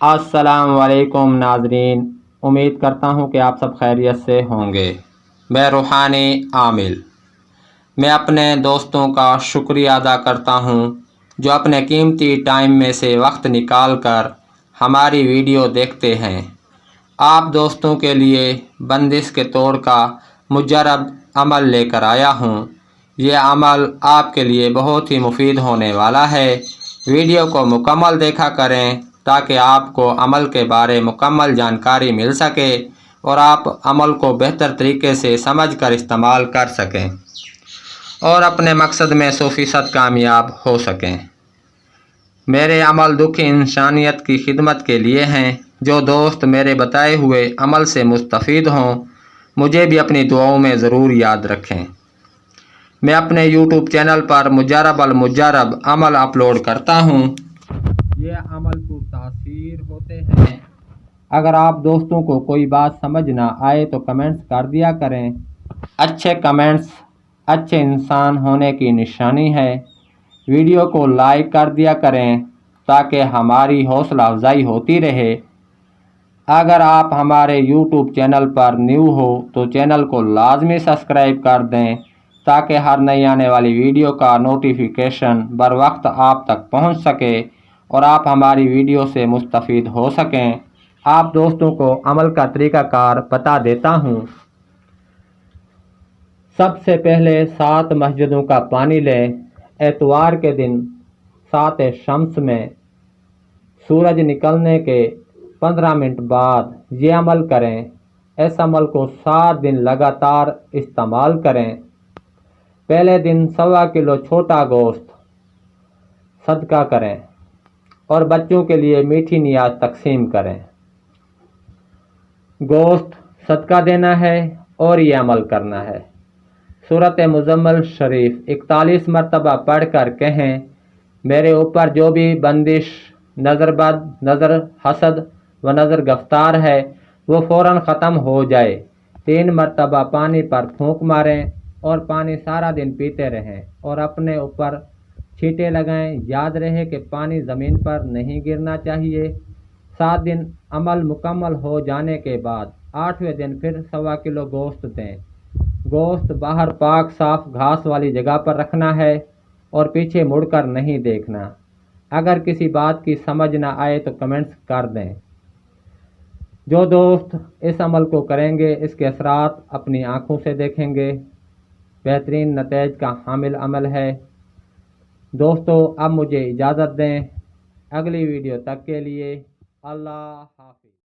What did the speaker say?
السلام علیکم ناظرین، امید کرتا ہوں کہ آپ سب خیریت سے ہوں گے۔ میں روحانی عامل میں اپنے دوستوں کا شکریہ ادا کرتا ہوں جو اپنے قیمتی ٹائم میں سے وقت نکال کر ہماری ویڈیو دیکھتے ہیں۔ آپ دوستوں کے لیے بندش کے طور کا مجرب عمل لے کر آیا ہوں۔ یہ عمل آپ کے لیے بہت ہی مفید ہونے والا ہے۔ ویڈیو کو مکمل دیکھا کریں تاکہ آپ کو عمل کے بارے مکمل جانکاری مل سکے اور آپ عمل کو بہتر طریقے سے سمجھ کر استعمال کر سکیں اور اپنے مقصد میں 100% کامیاب ہو سکیں۔ میرے عمل دکھی انسانیت کی خدمت کے لیے ہیں۔ جو دوست میرے بتائے ہوئے عمل سے مستفید ہوں مجھے بھی اپنی دعاؤں میں ضرور یاد رکھیں۔ میں اپنے یوٹیوب چینل پر مجرب المجرب عمل اپلوڈ کرتا ہوں۔ یہ عمل پر تاثیر ہوتے ہیں۔ اگر آپ دوستوں کو کوئی بات سمجھ نہ آئے تو کمنٹس کر دیا کریں۔ اچھے کمنٹس اچھے انسان ہونے کی نشانی ہے۔ ویڈیو کو لائک کر دیا کریں تاکہ ہماری حوصلہ افزائی ہوتی رہے۔ اگر آپ ہمارے یوٹیوب چینل پر نیو ہو تو چینل کو لازمی سبسکرائب کر دیں تاکہ ہر نئی آنے والی ویڈیو کا نوٹیفیکیشن بر وقت آپ تک پہنچ سکے اور آپ ہماری ویڈیو سے مستفید ہو سکیں۔ آپ دوستوں کو عمل کا طریقہ کار بتا دیتا ہوں۔ سب سے پہلے 7 مسجدوں کا پانی لیں۔ اتوار کے دن ساعت شمس میں سورج نکلنے کے 15 منٹ بعد یہ عمل کریں۔ اس عمل کو 7 دن لگاتار استعمال کریں۔ پہلے دن 1.25 کلو چھوٹا گوشت صدقہ کریں اور بچوں کے لیے میٹھی نیاز تقسیم کریں۔ گوشت صدقہ دینا ہے اور یہ عمل کرنا ہے۔ سورۃ مزمل شریف 41 مرتبہ پڑھ کر کہیں، میرے اوپر جو بھی بندش، نظر بد، نظر حسد و نظر گفتار ہے وہ فوراً ختم ہو جائے۔ 3 مرتبہ پانی پر پھونک ماریں اور پانی سارا دن پیتے رہیں اور اپنے اوپر چھینٹے لگائیں۔ یاد رہے کہ پانی زمین پر نہیں گرنا چاہیے۔ 7 دن عمل مکمل ہو جانے کے بعد 8ویں دن پھر 1.25 کلو گوشت دیں۔ گوشت باہر پاک صاف گھاس والی جگہ پر رکھنا ہے اور پیچھے مڑ کر نہیں دیکھنا۔ اگر کسی بات کی سمجھ نہ آئے تو کمنٹس کر دیں۔ جو دوست اس عمل کو کریں گے اس کے اثرات اپنی آنکھوں سے دیکھیں گے۔ بہترین نتائج کا حامل عمل ہے۔ دوستو اب مجھے اجازت دیں۔ اگلی ویڈیو تک کے لیے اللہ حافظ۔